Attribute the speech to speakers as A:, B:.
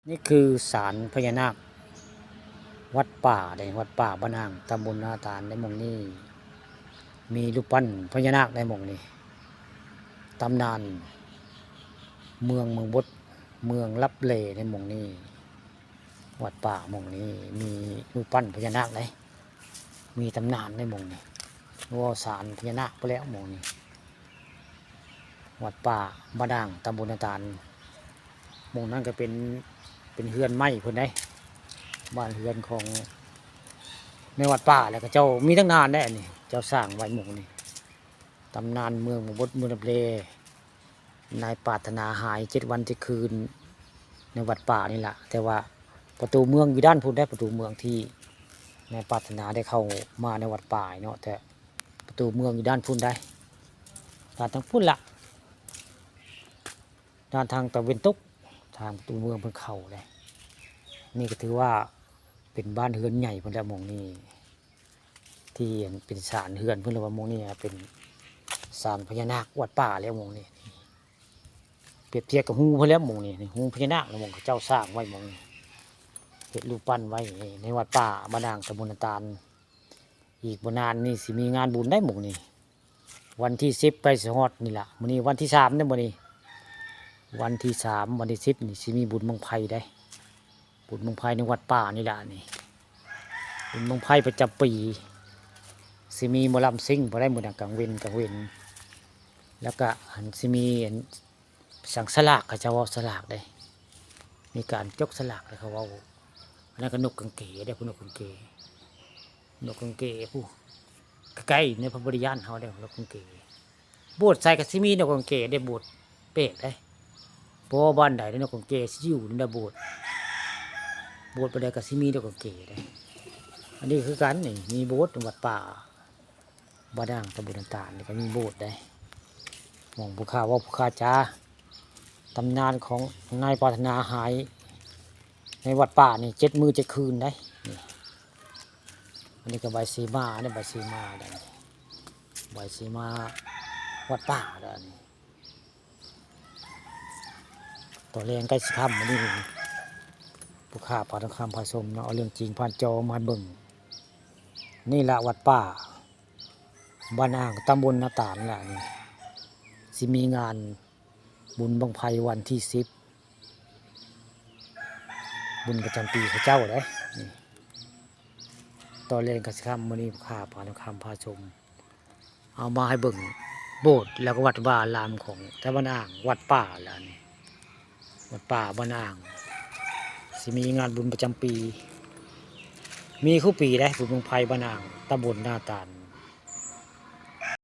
A: นี่คือศาลพญานาควัดป่าในวัดป่าบ้านอ่างตำบลนาตาลในหมู่นี้มีรูปปั้นพญานาคในหมู่นี้ตำนานเมืองบดเมืองลับเลในหมู่นี้วัดป่าหมู่นี้มีรูปปั้นพญานาคเลยมีตำนานในหมู่นี้ว่าศาลพญานาคไปแล้วหมู่นี้วัดป่าบ้านอ่างตำบลนาตาลหมู่นั้นก็เป็นเฮือนไม้เพิ่นได้บ้านเฮือนของในวัดป่าแล้วก็เจ้ามีทั้งนานได้นี่เจ้าสร้างไว้หมู่นี่ตำนานเมืองบดเมืองลับเลนายปรารถนาหาย7 วัน7 คืนในวัดป่านี่แหละแต่ว่าประตูเมืองอยู่ด้านพุ่นได้ประตูเมืองที่นายปรารถนาได้เข้ามาในวัดป่าเนาะแต่ประตูเมืองอยู่ด้านพุ่นได้ด้านทางพุ่นละด้านทางตะวันตกทางประตูเมืองเพิ่นเข้าเลยนี่ก็ถือว่าเป็นบ้านเฮือนใหญ่เพิ่นละหม่องนี้ที่เป็นศาลเฮือนเพิ่นละว่าหม่องนี้เป็นศาลพญานาควัดป่าแล้วหม่องนี้เปรียบเทียบกับฮู้เพิ่นแล้วหม่องนี้ฮู้พญานาคหม่องเขาเจ้าสร้างไว้หม่องนี้เฮ็ดรูปปั้นไว้ในวัดป่าบ้านอ่างตำบลนาตาลอีกบ่นานนี่สิมีงานบุญได้หม่องนี้วันที่10ไปสิฮอดนี่ล่ะมื้อนี้วันที่3เด้อมื้อนี้วันที่3วันที่10นี่สิมีบุญบั้งไฟได้บุญบั้งไฟในวัดป่านี่ล่ะนี่บุญบั้งไฟประจำปีสิมีหมอลำซิ่งบ่ได้มื้อนั้นกลางเว้นแล้วก็สิมีสังสลากเขาจะเว้าสลากได้มีการจกสลากเลยเขาเว้าอันนั้นก็นกกังเกได้ผู้นกกังเกผู้ใกล้ในพระบริยานเฮาได้นกกังเกโบสถ์ใส่ก็สิมีนกกังเกได้โบสถ์เป๊ะได้บ่บ้านใดได้นกกังเกสิอยู่ในโบสถ์บ่ใดก็สิมีนกกังเกได้อันนี้คือกันนี่มีโบสถ์วัดป่าบ้านด่างตำบลต่างๆนี่ก็มีโบสถ์ได้มองผู้ข้าว่าผู้ข้าจ้าตำนานของนายปรารถนาหายในวัดป่านี่7 มื้อ 7 คืนได้นี่อันนี้ก็ใบสีมาเนี่ยใบสีมาได้ใบสีมาวัดป่าได้นี่ตัวแรงใกล้สิค่ำอันนี้ผู้ข้าพาทองคำผสมเนาะเอาเรื่องจริงผ่านจอมาเบิ่งนี่ละวัดป่าบ้านอ่างตำบลนาตาลล่ะนี่สิมีงานบุญบังไพวันที่10บุญประจำปีเขาเจ้าเลยนี่ตอนเล่นกสิกรรมมื้อนี้ข้าพาทองคำพาชมเอามาให้เบิ่งโบสถ์แล้วก็วัดวาอารามของแต่บ้านอ่างวัดป่าล่ะนี่วัดป่าบ้านอ่างสิมีงานบุญประจำปีมีคู่ปีได้บุญบังไพบ้านอ่างตำบลนาตาล